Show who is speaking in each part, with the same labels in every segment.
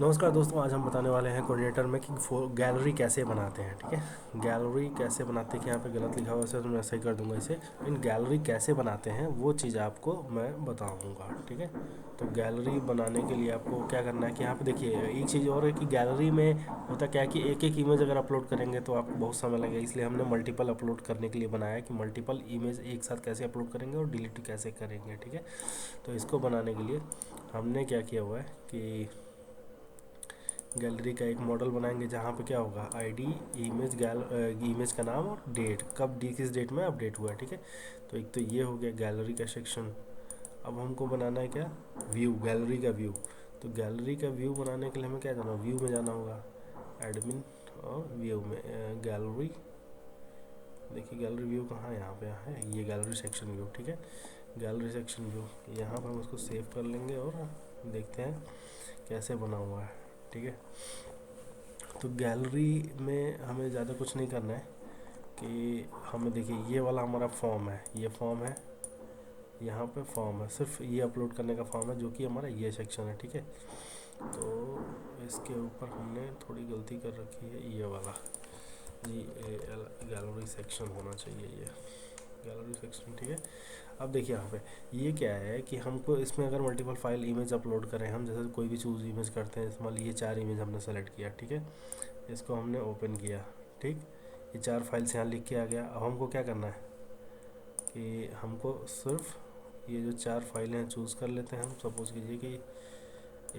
Speaker 1: नमस्कार दोस्तों, आज हम बताने वाले हैं कोऑर्डिनेटर में कि गैलरी कैसे बनाते हैं। ठीक है, गैलरी कैसे बनाते हैं कि यहाँ पे गलत लिखा हुआ है तो मैं सही कर दूंगा इसे। इन गैलरी कैसे बनाते हैं वो चीज़ आपको मैं बताऊंगा। ठीक है, तो गैलरी बनाने के लिए आपको क्या करना है कि यहाँ पे देखिए एक चीज़ और है कि गैलरी में होता क्या है कि एक एक इमेज अगर अपलोड करेंगे तो आपको बहुत समय लगेगा, इसलिए हमने मल्टीपल अपलोड करने के लिए बनाया है कि मल्टीपल इमेज एक साथ कैसे अपलोड करेंगे और डिलीट कैसे करेंगे। ठीक है, तो इसको बनाने के लिए हमने क्या किया हुआ है कि गैलरी का एक मॉडल बनाएंगे जहाँ पे क्या होगा आईडी, इमेज का नाम और डेट, कब किस डेट में अपडेट हुआ है। ठीक है, तो एक तो ये हो गया गैलरी का सेक्शन। अब हमको बनाना है क्या, व्यू, गैलरी का व्यू। तो गैलरी का व्यू बनाने के लिए हमें क्या जाना, व्यू में जाना होगा, एडमिन और व्यू में गैलरी। देखिए गैलरी व्यू कहाँ है, यहाँ पे है ये गैलरी सेक्शन व्यू। ठीक है, गैलरी सेक्शन व्यू यहाँ पर हम उसको सेव कर लेंगे और देखते हैं कैसे बना हुआ है। ठीक है, तो गैलरी में हमें ज़्यादा कुछ नहीं करना है कि हमें देखिए ये वाला हमारा फॉर्म है, ये फॉर्म है, यहाँ पे फॉर्म है, सिर्फ ये अपलोड करने का फॉर्म है जो कि हमारा ये सेक्शन है। ठीक है, तो इसके ऊपर हमने थोड़ी गलती कर रखी है, ये वाला GAL गैलरी सेक्शन होना चाहिए, ये गैलरी सेक्शन। ठीक है, अब देखिए यहाँ पे ये क्या है कि हमको इसमें अगर मल्टीपल फाइल इमेज अपलोड करें, हम जैसे कोई भी चूज़ इमेज करते हैं, मान लीजिए ये 4 इमेज हमने सेलेक्ट किया। ठीक है, इसको हमने ओपन किया। ठीक, ये 4 फाइल्स यहाँ लिख के आ गया। अब हमको क्या करना है कि हमको सिर्फ ये जो 4 फाइलें हैं चूज़ कर लेते हैं। हम सपोज़ कीजिए कि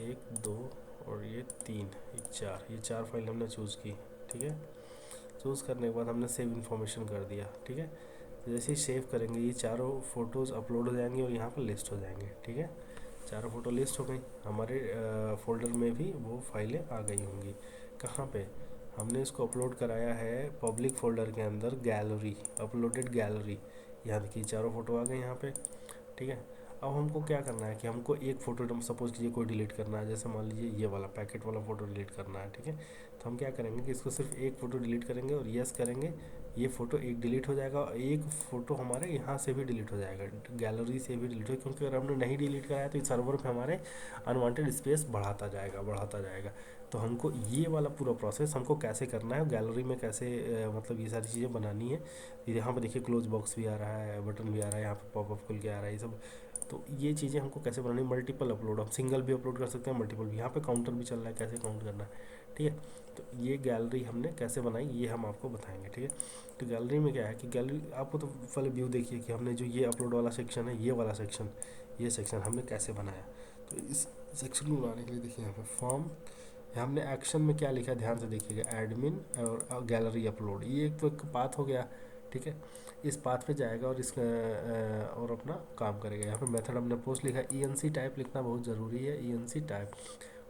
Speaker 1: 1 2 और ये 3, ये 4, ये 4 फाइल हमने चूज़ की। ठीक है, चूज़ करने के बाद हमने सेव इन्फॉर्मेशन कर दिया। ठीक है, जैसे ही सेव करेंगे ये चारों फ़ोटोज़ अपलोड हो जाएंगी और यहाँ पर लिस्ट हो जाएंगे। ठीक है, चारों फ़ोटो लिस्ट हो गई, हमारे फोल्डर में भी वो फाइलें आ गई होंगी। कहाँ पे हमने इसको अपलोड कराया है, पब्लिक फ़ोल्डर के अंदर गैलरी, अपलोडेड गैलरी। यहाँ देखिए चारों फ़ोटो आ गए यहाँ पे। ठीक है, अब हमको क्या करना है कि हमको एक फ़ोटो सपोज़ कीजिए कोई डिलीट करना है, जैसे मान लीजिए ये वाला पैकेट वाला फ़ोटो डिलीट करना है। ठीक है, तो हम क्या करेंगे कि इसको सिर्फ एक फ़ोटो डिलीट करेंगे और यस करेंगे, ये फ़ोटो एक डिलीट हो जाएगा और एक फ़ोटो हमारे यहाँ से भी डिलीट हो जाएगा, गैलरी से भी डिलीट हो, क्योंकि अगर हमने नहीं डिलीट कराया तो इस सर्वर पे हमारे अनवांटेड स्पेस बढ़ाता जाएगा बढ़ाता जाएगा। तो हमको ये वाला पूरा प्रोसेस हमको कैसे करना है, गैलरी में कैसे मतलब ये सारी चीज़ें बनानी है। यहाँ पर देखिए क्लोज बॉक्स भी आ रहा है, बटन भी आ रहा है, यहाँ पर पॉपअप खुल के आ रहा है, ये सब। तो ये चीज़ें हमको कैसे बनानी, मल्टीपल अपलोड, हम सिंगल भी अपलोड कर सकते हैं, मल्टीपल भी। यहाँ पे काउंटर भी चल रहा है, कैसे काउंट करना है। ठीक है, तो ये गैलरी हमने कैसे बनाई ये हम आपको बताएंगे। ठीक है, तो गैलरी में क्या है कि गैलरी आपको तो पहले व्यू देखिए कि हमने जो ये अपलोड वाला सेक्शन है, ये वाला सेक्शन, ये सेक्शन हमने कैसे बनाया। तो इस सेक्शन को बनाने के लिए देखिए यहाँ पे फॉर्म, हमने एक्शन में क्या लिखा है ध्यान से देखिएगा, एडमिन और गैलरी अपलोड, ये एक तो एक पाथ हो गया। ठीक है, इस पाथ पे जाएगा और इसका और अपना काम करेगा। यहाँ पे मेथड हमने पोस्ट लिखा है, ENC टाइप लिखना बहुत ज़रूरी है, ENC type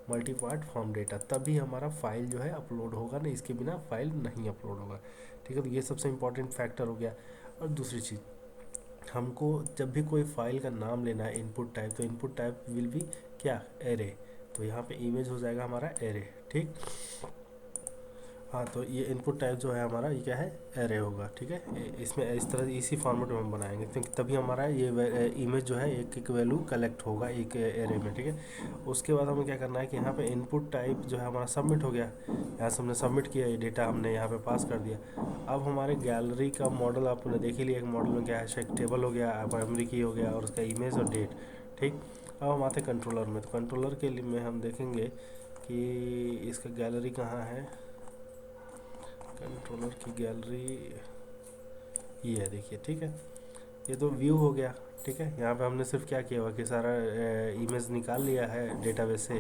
Speaker 1: multi part form data, तभी हमारा फाइल जो है अपलोड होगा, नहीं इसके बिना फाइल नहीं अपलोड होगा। ठीक है, तो ये सबसे इम्पॉर्टेंट फैक्टर हो गया। और दूसरी चीज़, हमको जब भी कोई फाइल का नाम लेना है इनपुट टाइप, तो इनपुट टाइप विल बी क्या, एरे। तो यहाँ पे इमेज हो जाएगा हमारा एरे। ठीक, हाँ, तो ये इनपुट टाइप जो है हमारा ये क्या है, एरे होगा। ठीक है, इसमें इस तरह इसी फॉर्मेट में हम बनाएंगे, क्योंकि तभी हमारा ये इमेज जो है एक एक वैल्यू कलेक्ट होगा एक एरे में। ठीक है, उसके बाद हमें क्या करना है कि यहाँ पे इनपुट टाइप जो है हमारा सबमिट हो गया, यहाँ से हमने सबमिट किया, ये डेटा हमने यहाँ पे पास कर दिया। अब हमारे गैलरी का मॉडल आपने देख ही लिया, एक मॉडल में क्या है, एक टेबल हो गया, प्राइमरी की हो गया और उसका इमेज और डेट। ठीक, अब हम आते हैं कंट्रोलर में। तो कंट्रोलर के लिए में हम देखेंगे कि इसका गैलरी कहाँ है, कंट्रोलर की गैलरी ये है, देखिए। ठीक है, ये तो व्यू हो गया। ठीक है, यहाँ पे हमने सिर्फ क्या किया हुआ कि सारा इमेज निकाल लिया है डेटाबेस से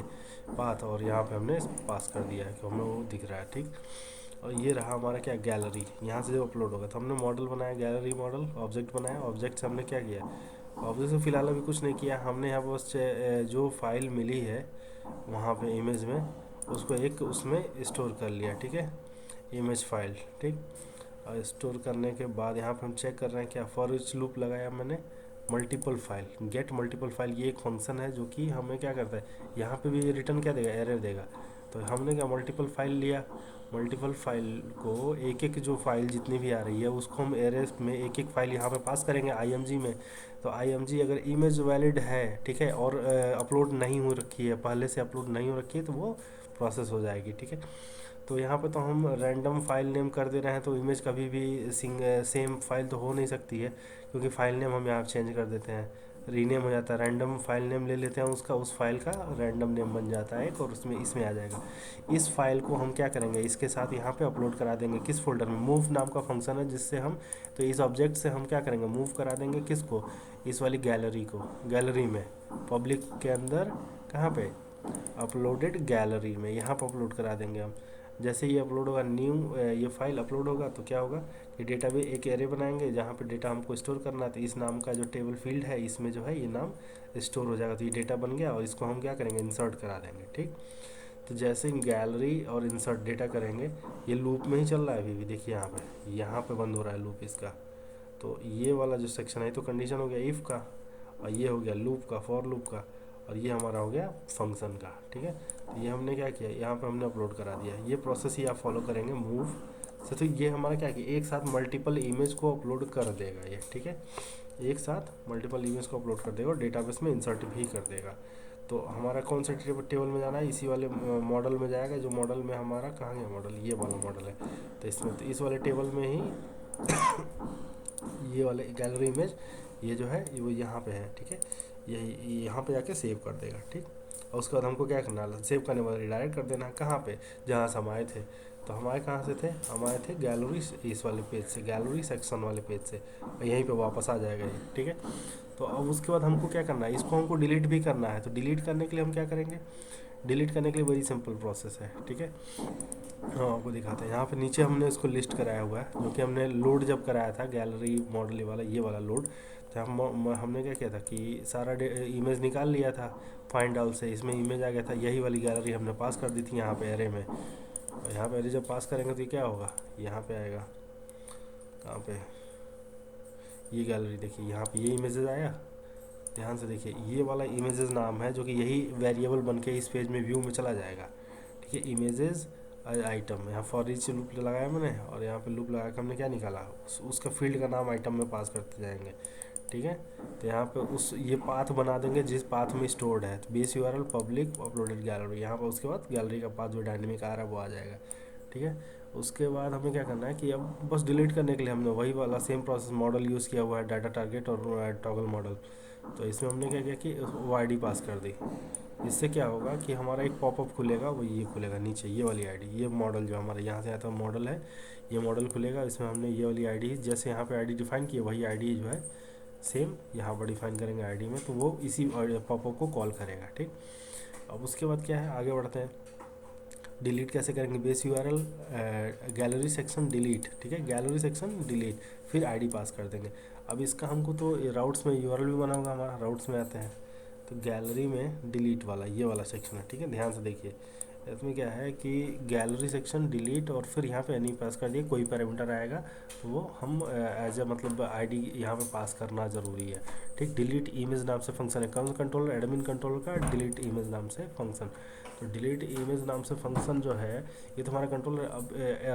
Speaker 1: पाथ, और यहाँ पे हमने पास कर दिया है कि हमें वो दिख रहा है। ठीक, और ये रहा हमारा क्या, गैलरी, यहाँ से जो अपलोड होगा। तो हमने मॉडल बनाया, गैलरी मॉडल, ऑब्जेक्ट बनाया, ऑब्जेक्ट से हमने क्या किया, ऑब्जेक्ट से फ़िलहाल अभी कुछ नहीं किया हमने, यहाँ बस जो फाइल मिली है वहाँ पे इमेज में, उसको एक उसमें स्टोर कर लिया। ठीक है, इमेज फाइल। ठीक, और स्टोर करने के बाद यहाँ पे हम चेक कर रहे हैं क्या, फॉर ईच लूप लगाया मैंने, multiple file, get multiple file, ये एक फंक्शन है जो कि हमें क्या करता है, यहाँ पे भी रिटर्न क्या देगा, एरर देगा। तो हमने क्या मल्टीपल फाइल लिया, मल्टीपल फाइल को एक एक जो फाइल जितनी भी आ रही है उसको हम एरे में एक एक फाइल यहाँ पे पास करेंगे IMG में। तो IMG अगर इमेज वैलिड है, ठीक है, और अपलोड नहीं हो रखी है, पहले से अपलोड नहीं हो रखी है, तो वो प्रोसेस हो जाएगी, ठीक है। तो यहाँ पे तो हम रैंडम फाइल नेम कर दे रहे हैं, तो इमेज कभी भी सेम फाइल तो हो नहीं सकती है, क्योंकि फाइल नेम हम यहाँ चेंज कर देते हैं, रीनेम हो जाता है, रैंडम फाइल नेम ले लेते हैं उसका, उस फाइल का रैंडम नेम बन जाता है एक, और उसमें इसमें आ जाएगा। इस फाइल को हम क्या करेंगे, इसके साथ यहाँ पे अपलोड करा देंगे किस फोल्डर में, मूव नाम का फंक्शन है जिससे हम, तो इस ऑब्जेक्ट से हम क्या करेंगे, मूव करा देंगे किसको, इस वाली गैलरी को, गैलरी में पब्लिक के अंदर, कहाँ पे, अपलोडेड गैलरी में, यहाँ पर अपलोड करा देंगे हम। जैसे ये अपलोड होगा, न्यू ये फाइल अपलोड होगा, तो क्या होगा कि डेटा में एक एरे बनाएंगे जहाँ पे डेटा हमको स्टोर करना है, तो इस नाम का जो टेबल फील्ड है इसमें जो है ये नाम स्टोर हो जाएगा। तो ये डेटा बन गया और इसको हम क्या करेंगे, इंसर्ट करा देंगे, ठीक। तो जैसे गैलरी और इंसर्ट डेटा करेंगे, ये लूप में ही चल रहा है अभी भी, देखिए यहाँ पे बंद हो रहा है लूप इसका। तो ये वाला जो सेक्शन है तो कंडीशन हो गया इफ़ का, और ये हो गया लूप का, फॉर लूप का, और ये हमारा हो गया फंक्शन का, ठीक है। तो ये हमने क्या किया, यहाँ पे हमने अपलोड करा दिया, ये प्रोसेस ही आप फॉलो करेंगे मूव से। तो ये हमारा क्या कि एक साथ मल्टीपल इमेज को अपलोड कर देगा ये, ठीक है, एक साथ मल्टीपल इमेज को अपलोड कर देगा और डेटाबेस में इंसर्ट भी कर देगा। तो हमारा कौन से टेबल में जाना है, इसी वाले मॉडल में जाएगा, जो मॉडल में हमारा कहाँ गया मॉडल, ये वाला मॉडल है। तो इसमें तो इस वाले टेबल में ही ये वाले गैलरी इमेज ये जो है वो यहाँ पे है, ठीक है, यही यहाँ पे जाके सेव कर देगा, ठीक। और उसके बाद हमको क्या करना है, सेव करने बाद रिडायरेक्ट कर देना है कहाँ पे, जहाँ से हम आए थे। तो हमारे कहाँ से थे, हम आए थे गैलरी, इस वाले पेज से, गैलरी सेक्शन वाले पेज से, यहीं पे वापस आ जाएगा ये, ठीक है। तो अब उसके बाद हमको क्या करना है, इसको हमको डिलीट भी करना है। तो डिलीट करने के लिए हम क्या करेंगे, डिलीट करने के लिए बड़ी सिंपल प्रोसेस है, ठीक है। हाँ आपको दिखाते हैं, यहाँ पे नीचे हमने इसको लिस्ट कराया हुआ है, जो कि हमने लोड जब कराया था गैलरी मॉडल वाला, ये वाला लोड। तो हमने क्या किया था कि सारा इमेज निकाल लिया था फाइंड ऑल से, इसमें इमेज आ गया था, यही वाली गैलरी हमने पास कर दी थी यहाँ पे एरे में। और यहाँ पे एरे जब पास करेंगे तो ये क्या होगा, यहाँ पे आएगा, कहाँ पे, ये गैलरी देखिए, यहाँ पे ये इमेजेस आया, ध्यान से देखिए, ये वाला इमेजेस नाम है, जो कि यही वेरिएबल बन के इस पेज में व्यू में चला जाएगा, ठीक है। इमेजेस आइटम, यहाँ फॉर ईच लूप लगाया मैंने, और यहाँ पे लूप लगा के हमने क्या निकाला, उसका फील्ड का नाम आइटम में पास करते जाएंगे, ठीक है। तो यहाँ पे उस ये पाथ बना देंगे जिस पाथ में स्टोर्ड है, तो base URL public uploaded gallery, यहाँ पर उसके बाद गैलरी का पाथ जो डायनेमिक आ रहा है वो आ जाएगा, ठीक है। उसके बाद हमें क्या करना है कि अब बस डिलीट करने के लिए हमने वही वाला सेम प्रोसेस मॉडल यूज़ किया हुआ है, डाटा टारगेट और टॉगल मॉडल। तो इसमें हमने क्या किया कि वो आईडी पास कर दी। इससे क्या होगा कि हमारा एक पॉपअप खुलेगा, वो ये खुलेगा नीचे, ये वाली आईडी, ये मॉडल जो हमारा यहाँ से आता है मॉडल है, ये मॉडल खुलेगा, इसमें हमने ये वाली आईडी, जैसे यहाँ पे आईडी डिफाइन की है वही आईडी जो है सेम यहाँ पर डिफाइन करेंगे आईडी में, तो वो इसी पॉपअप को कॉल करेगा, ठीक। अब उसके बाद क्या है, आगे बढ़ते हैं, डिलीट कैसे करेंगे, base URL gallery section delete, ठीक है, गैलरी सेक्शन डिलीट, फिर आईडी पास कर देंगे। अब इसका हमको तो राउट्स में यूआरएल भी बना होगा हमारा, राउट्स में आते हैं, तो गैलरी में डिलीट वाला ये वाला सेक्शन है, ठीक है, ध्यान से देखिए। इसमें क्या है कि गैलरी सेक्शन डिलीट, और फिर यहाँ पे एनी पास कर दिए, कोई पैरामीटर आएगा तो वो हम एज ए मतलब आईडी यहाँ पे पास करना ज़रूरी है, ठीक। डिलीट इमेज नाम से फंक्शन है, कौन कंट्रोलर, एडमिन कंट्रोलर का डिलीट इमेज नाम से फंक्शन। तो डिलीट इमेज नाम से फंक्शन जो है ये तो हमारा कंट्रोलर, अब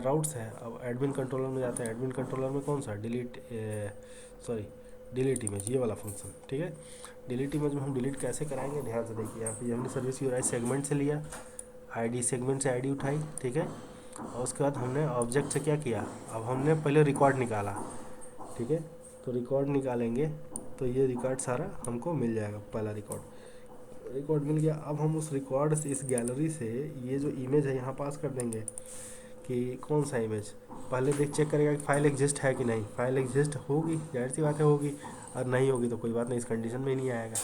Speaker 1: राउट्स है, अब एडमिन कंट्रोलर में जाते हैं, एडमिन कंट्रोलर में कौन सा डिलीट इमेज, ये वाला फंक्शन, ठीक है। डिलीट इमेज में हम डिलीट कैसे कराएंगे, ध्यान से देखिए, यहाँ पे हमने सर्विस यूआरएल सेगमेंट से लिया, आईडी सेगमेंट से आईडी उठाई, ठीक है। और उसके बाद हमने ऑब्जेक्ट से क्या किया, अब हमने पहले रिकॉर्ड निकाला, ठीक है। तो रिकॉर्ड निकालेंगे तो ये रिकॉर्ड सारा हमको मिल जाएगा, पहला रिकॉर्ड मिल गया। अब हम उस रिकॉर्ड से, इस गैलरी से ये जो इमेज है यहाँ पास कर देंगे कि कौन सा इमेज, पहले चेक करेगा कि फाइल एग्जिस्ट है कि नहीं, फाइल एग्जिस्ट होगी, जाहिर सी बात है होगी, और नहीं होगी तो कोई बात नहीं, इस कंडीशन में ही नहीं आएगा,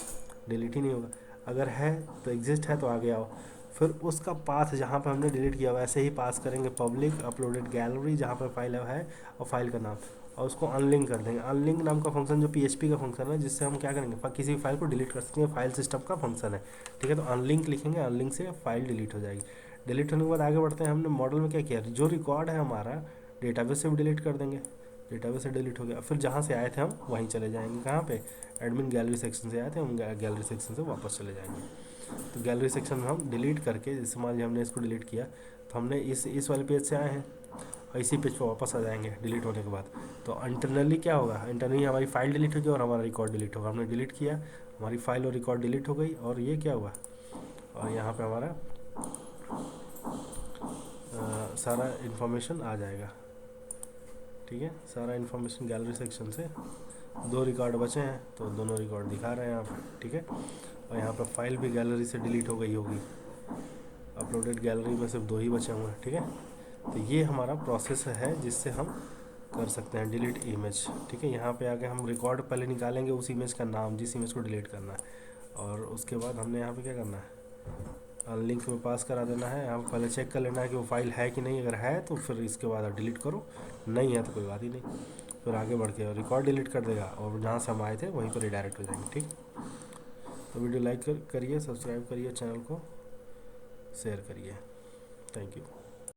Speaker 1: डिलीट ही नहीं होगा। अगर है तो एग्जिस्ट है तो आगे आओ, फिर उसका पाथ जहाँ पर हमने डिलीट किया वैसे ही पास करेंगे, पब्लिक अपलोडेड गैलरी जहाँ पर फाइल है और फाइल का नाम, और उसको अनलिंक कर देंगे। अनलिंक नाम का फंक्शन जो PHP का फंक्शन है, जिससे हम क्या करेंगे, किसी भी फाइल को डिलीट कर सकते हैं, फाइल सिस्टम का फंक्शन है, ठीक है। तो अनलिंक लिखेंगे, अनलिंक से फाइल डिलीट हो जाएगी। डिलीट होने के बाद आगे बढ़ते हैं, हमने मॉडल में क्या किया, जो रिकॉर्ड है हमारा डेटाबेस से भी डिलीट कर देंगे, डेटाबेस से डिलीट हो गया। फिर जहाँ से आए थे हम वहीं चले जाएंगे, कहाँ पे, एडमिन गैलरी सेक्शन से आए थे हम, गैलरी सेक्शन से वापस चले जाएंगे। तो गैलरी सेक्शन में हम डिलीट करके, जैसे मान लिया हमने इसको डिलीट किया, तो हमने इस वाले पेज से आए हैं और इसी पेज पर वापस आ जाएंगे डिलीट होने के बाद। तो इंटरनली क्या होगा, इंटरनली हमारी फाइल डिलीट होगी और हमारा रिकॉर्ड डिलीट होगा। हमने डिलीट किया, हमारी फाइल और रिकॉर्ड डिलीट हो गई, और ये क्या हुआ, और यहाँ पे हमारा सारा इन्फॉर्मेशन आ जाएगा। ठीक है, सारा इन्फॉर्मेशन गैलरी सेक्शन से, 2 रिकॉर्ड बचे हैं तो दोनों रिकॉर्ड दिखा रहे हैं यहाँ पर। ठीक है, और यहाँ पर फाइल भी गैलरी से डिलीट हो गई होगी, अपलोडेड गैलरी में सिर्फ 2 ही बचे हुए हैं। ठीक है, तो ये हमारा प्रोसेस है जिससे हम कर सकते हैं डिलीट इमेज। ठीक है, यहाँ पे आके हम रिकॉर्ड पहले निकालेंगे उस इमेज का नाम जिस इमेज को डिलीट करना है, और उसके बाद हमने यहाँ पे क्या करना है, लिंक में पास करा देना है। यहाँ पहले चेक कर लेना है कि वो फाइल है कि नहीं, अगर है तो फिर इसके बाद आप डिलीट करो, नहीं है तो कोई बात ही नहीं, फिर आगे बढ़ के रिकॉर्ड डिलीट कर देगा और जहाँ से हम आए थे वहीं पर रिडायरेक्ट हो जाएंगे। ठीक, तो वीडियो लाइक करिए, सब्सक्राइब करिए, चैनल को शेयर करिए। Thank you.